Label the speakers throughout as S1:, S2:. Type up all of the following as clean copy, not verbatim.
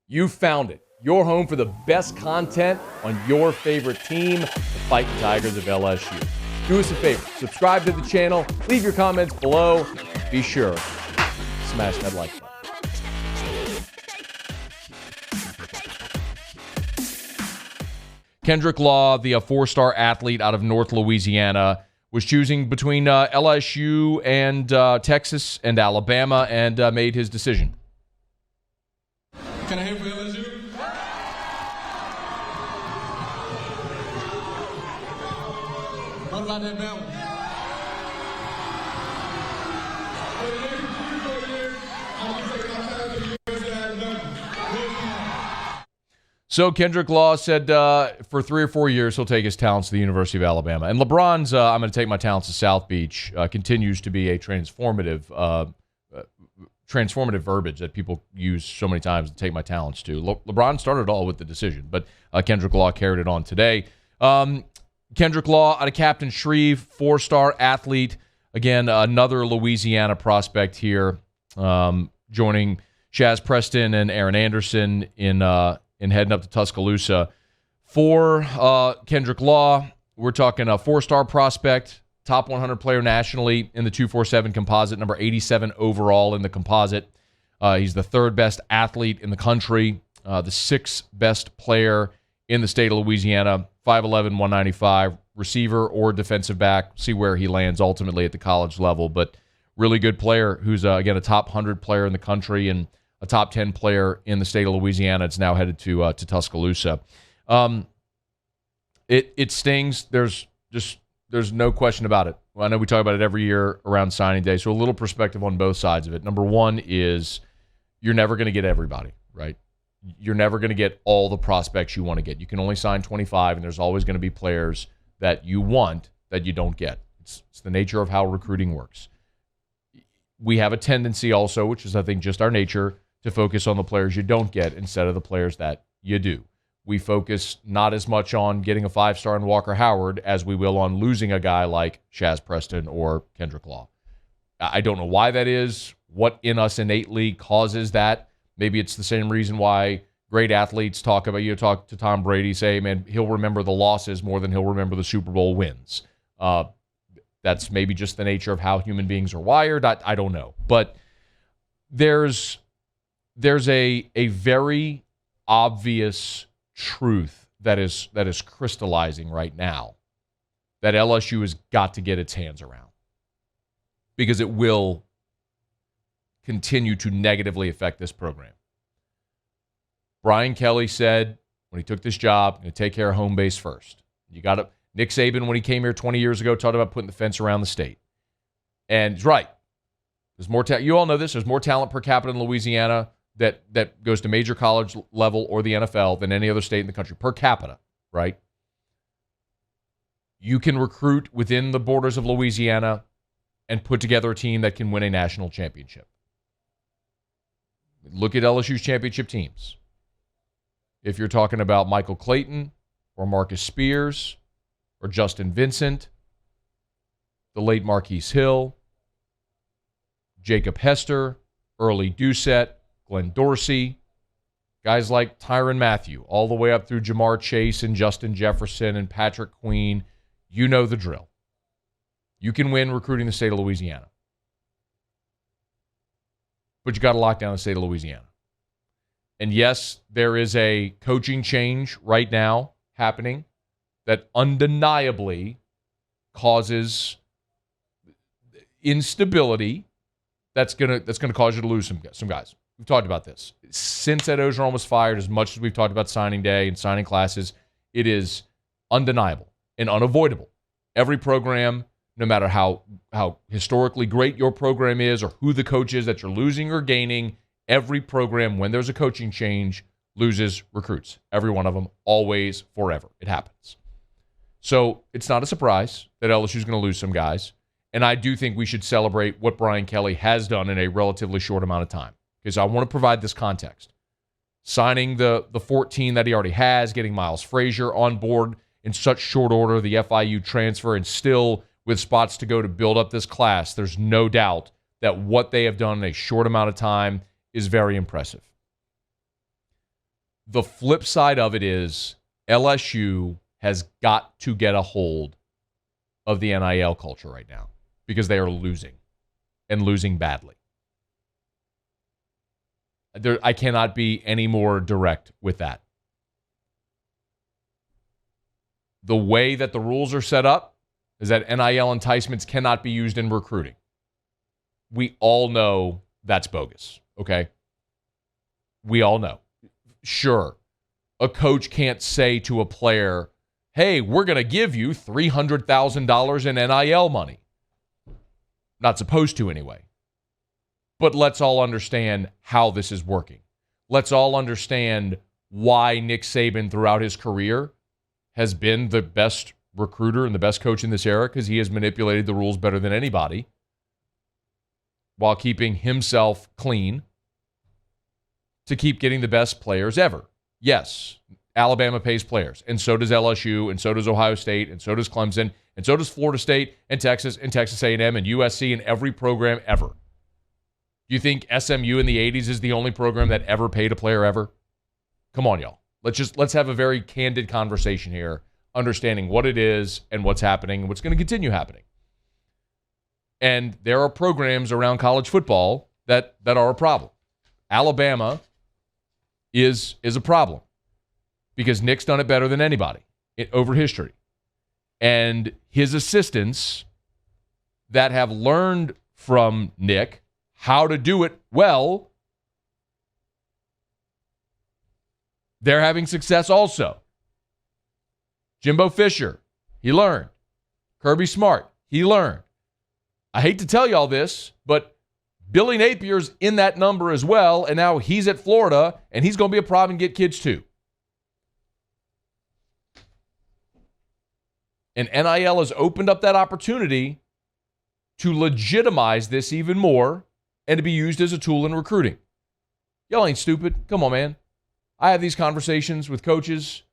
S1: You found it. Your home for the best content on your favorite team, the Fighting Tigers of LSU. Do us a favor. Subscribe to the channel. Leave your comments below. Be sure to smash that like button. Kendrick Law, the four-star athlete out of North Louisiana, was choosing between LSU and Texas and Alabama and made his decision.
S2: Can I hear for LSU? What about that Bama?
S1: So Kendrick Law said for 3 or 4 years he'll take his talents to the University of Alabama. And LeBron's I'm going to take my talents to South Beach continues to be a transformative verbiage that people use so many times to take my talents to. LeBron started it all with the decision, but Kendrick Law carried it on today. Kendrick Law out of Captain Shreve, 4-star athlete. Again, another Louisiana prospect here, joining Shaz Preston and Aaron Anderson in heading up to Tuscaloosa. For Kendrick Law, we're talking a 4-star prospect, top 100 player nationally in the 247 composite, number 87 overall in the composite. He's the 3rd best athlete in the country, the 6th best player in the state of Louisiana, 5'11", 195, receiver or defensive back. See where he lands ultimately at the college level, but really good player who's, again, a top 100 player in the country and a top 10 player in the state of Louisiana. It's now headed to Tuscaloosa. It stings. There's no question about it. I know we talk about it every year around signing day, so a little perspective on both sides of it. Number one is you're never going to get everybody, right? You're never going to get all the prospects you want to get. You can only sign 25, and there's always going to be players that you want that you don't get. It's the nature of how recruiting works. We have a tendency also, which is I think just our nature, to focus on the players you don't get instead of the players that you do. We focus not as much on getting a 5-star in Walker Howard as we will on losing a guy like Shaz Preston or Kendrick Law. I don't know why that is, what in us innately causes that. Maybe it's the same reason why great athletes talk to Tom Brady, say, man, he'll remember the losses more than he'll remember the Super Bowl wins. That's maybe just the nature of how human beings are wired. I don't know. But there's a very obvious truth that is crystallizing right now that LSU has got to get its hands around, because it will continue to negatively affect this program. Brian Kelly said when he took this job, going to take care of home base first. You got to. Nick Saban, when he came here 20 years ago, talked about putting the fence around the state. And he's right. There's more you all know this. There's more talent per capita in Louisiana that goes to major college level or the NFL than any other state in the country per capita, right? You can recruit within the borders of Louisiana and put together a team that can win a national championship. Look at LSU's championship teams. If you're talking about Michael Clayton or Marcus Spears or Justin Vincent, the late Marquise Hill, Jacob Hester, Early Doucette, Glenn Dorsey, guys like Tyrann Mathieu, all the way up through Jamar Chase and Justin Jefferson and Patrick Queen. You know the drill. You can win recruiting the state of Louisiana. But you got to lock down the state of Louisiana. And yes, there is a coaching change right now happening that undeniably causes instability that's gonna cause you to lose some guys. We've talked about this. Since Ed Ogeron was fired, as much as we've talked about signing day and signing classes, it is undeniable and unavoidable. Every program, no matter how historically great your program is or who the coach is that you're losing or gaining, every program, when there's a coaching change, loses recruits. Every one of them, always, forever. It happens. So it's not a surprise that LSU is going to lose some guys. And I do think we should celebrate what Brian Kelly has done in a relatively short amount of time, because I want to provide this context. Signing the 14 that he already has, getting Miles Frazier on board in such short order, the FIU transfer, and still with spots to go to build up this class, there's no doubt that what they have done in a short amount of time is very impressive. The flip side of it is LSU has got to get a hold of the NIL culture right now because they are losing and losing badly. I cannot be any more direct with that. The way that the rules are set up is that NIL enticements cannot be used in recruiting. We all know that's bogus, okay? We all know. Sure, a coach can't say to a player, hey, we're going to give you $300,000 in NIL money. Not supposed to anyway. But let's all understand how this is working. Let's all understand why Nick Saban throughout his career has been the best recruiter and the best coach in this era, because he has manipulated the rules better than anybody while keeping himself clean to keep getting the best players ever. Yes, Alabama pays players, and so does LSU, and so does Ohio State, and so does Clemson, and so does Florida State, and Texas A&M, and USC, and every program ever. Do you think SMU in the 80s is the only program that ever paid a player ever? Come on, y'all. Let's have a very candid conversation here, understanding what it is and what's happening and what's going to continue happening. And there are programs around college football that are a problem. Alabama is a problem because Nick's done it better than anybody over history. And his assistants that have learned from Nick how to do it well, they're having success also. Jimbo Fisher, he learned. Kirby Smart, he learned. I hate to tell y'all this, but Billy Napier's in that number as well, and now he's at Florida, and he's going to be a problem and get kids too. And NIL has opened up that opportunity to legitimize this even more and to be used as a tool in recruiting. Y'all ain't stupid. Come on, man. I have these conversations with coaches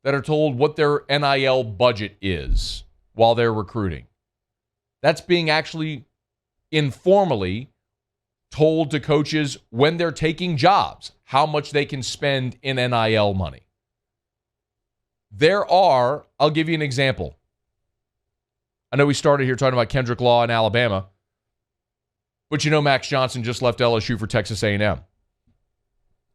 S1: that are told what their NIL budget is while they're recruiting. That's being actually informally told to coaches when they're taking jobs, how much they can spend in NIL money. I'll give you an example. I know we started here talking about Kendrick Law in Alabama, but you know Max Johnson just left LSU for Texas A&M.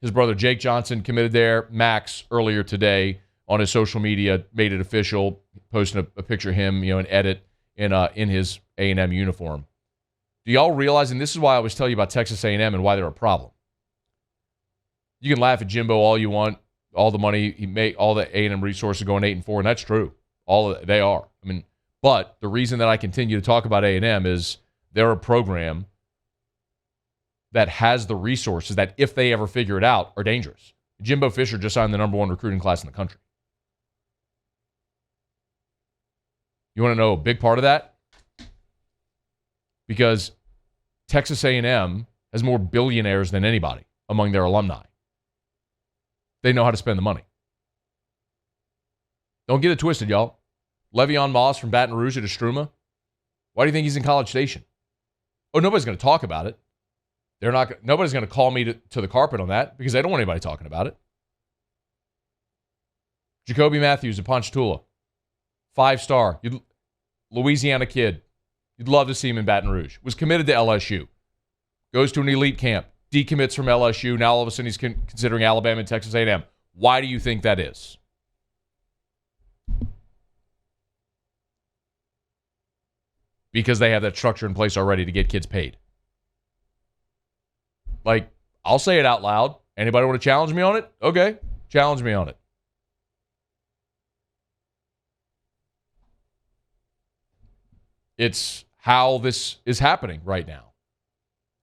S1: His brother Jake Johnson committed there. Max, earlier today on his social media, made it official, posting a picture of him, an edit in his A&M uniform. Do y'all realize, and this is why I always tell you about Texas A&M and why they're a problem. You can laugh at Jimbo all you want, all the money he made, all the A&M resources going 8-4, and that's true. They are. But the reason that I continue to talk about A&M is they're a program that has the resources that, if they ever figure it out, are dangerous. Jimbo Fisher just signed the #1 recruiting class in the country. You want to know a big part of that? Because Texas A&M has more billionaires than anybody among their alumni. They know how to spend the money. Don't get it twisted, y'all. Le'Veon Moss from Baton Rouge at Estruma. Why do you think he's in College Station? Oh, nobody's going to talk about it. Nobody's going to call me to the carpet on that because they don't want anybody talking about it. Jacoby Matthews at Ponchatoula. 5-star. Louisiana kid. You'd love to see him in Baton Rouge. Was committed to LSU. Goes to an elite camp. Decommits from LSU. Now all of a sudden he's considering Alabama and Texas A&M. Why do you think that is? Because they have that structure in place already to get kids paid. I'll say it out loud. Anybody want to challenge me on it? Okay, challenge me on it. It's how this is happening right now.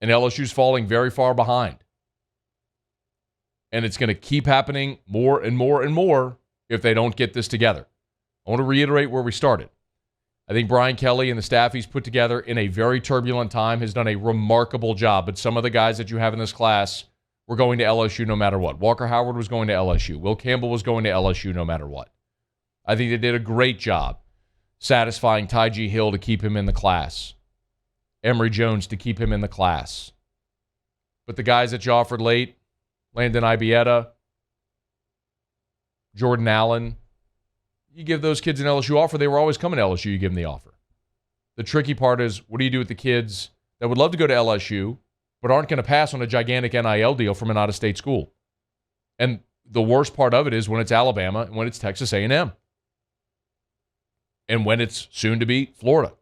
S1: And LSU's falling very far behind. And it's going to keep happening more and more and more if they don't get this together. I want to reiterate where we started. I think Brian Kelly and the staff he's put together in a very turbulent time has done a remarkable job. But some of the guys that you have in this class were going to LSU no matter what. Walker Howard was going to LSU. Will Campbell was going to LSU no matter what. I think they did a great job satisfying Ty G. Hill to keep him in the class. Emory Jones to keep him in the class. But the guys that you offered late, Landon Ibieta, Jordan Allen. You give those kids an LSU offer, they were always coming to LSU, you give them the offer. The tricky part is, what do you do with the kids that would love to go to LSU but aren't going to pass on a gigantic NIL deal from an out-of-state school? And the worst part of it is when it's Alabama and when it's Texas A&M. And when it's soon to be Florida.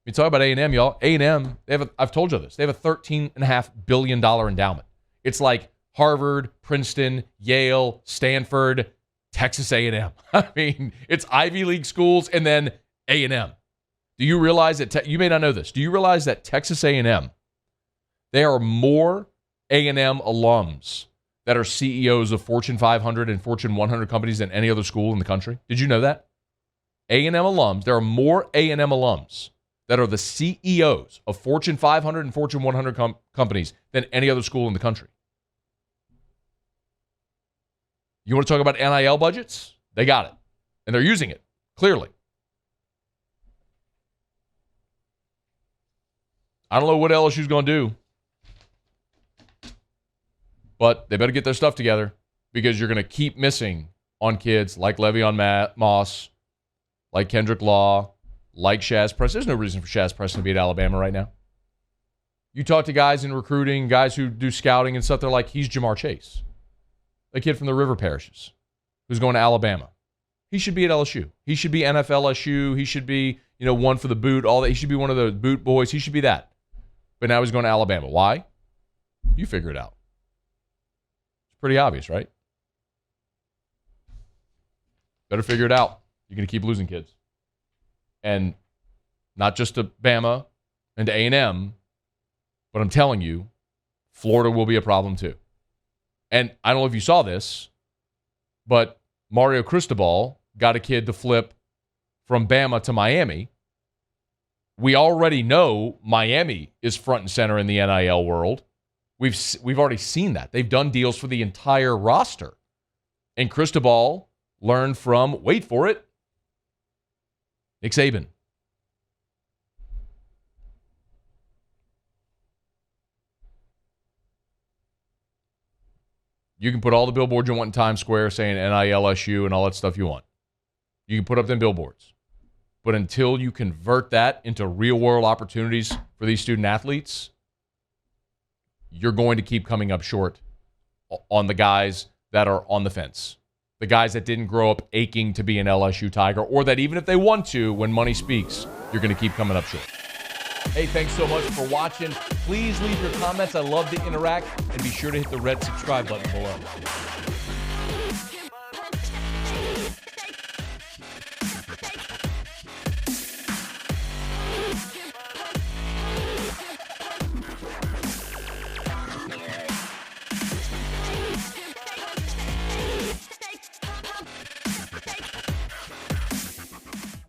S1: We talk about A&M, y'all. A&M, I've told you this, they have a $13.5 billion endowment. It's like Harvard, Princeton, Yale, Stanford, Texas A&M. I mean, it's Ivy League schools and then A&M. Do you realize that, you may not know this, do you realize that Texas A&M, there are more A&M alums that are CEOs of Fortune 500 and Fortune 100 companies than any other school in the country? Did you know that? A&M alums, there are more A&M alums that are the CEOs of Fortune 500 and Fortune 100 companies than any other school in the country. You want to talk about NIL budgets? They got it. And they're using it, clearly. I don't know what LSU's going to do, but they better get their stuff together because you're going to keep missing on kids like Le'Veon Moss, like Kendrick Law, like Shaz Preston. There's no reason for Shaz Preston to be at Alabama right now. You talk to guys in recruiting, guys who do scouting and stuff, they're like, he's Jamar Chase, a kid from the river parishes who's going to Alabama. He should be at LSU. He should be NFL LSU. He should be, one for the boot, all that. He should be one of the boot boys. He should be that. But now he's going to Alabama. Why? You figure it out. It's pretty obvious, right? Better figure it out. You're going to keep losing kids. And not just to Bama and to A&M, but I'm telling you, Florida will be a problem too. And I don't know if you saw this, but Mario Cristobal got a kid to flip from Bama to Miami. We already know Miami is front and center in the NIL world. We've already seen that. They've done deals for the entire roster. And Cristobal learned from, wait for it, Nick Saban. You can put all the billboards you want in Times Square saying NIL, LSU, and all that stuff you want. You can put up them billboards. But until you convert that into real-world opportunities for these student athletes, you're going to keep coming up short on the guys that are on the fence. The guys that didn't grow up aching to be an LSU Tiger, or that even if they want to, when money speaks, you're going to keep coming up short. Hey, thanks so much for watching. Please leave your comments. I love to interact. And be sure to hit the red subscribe button below.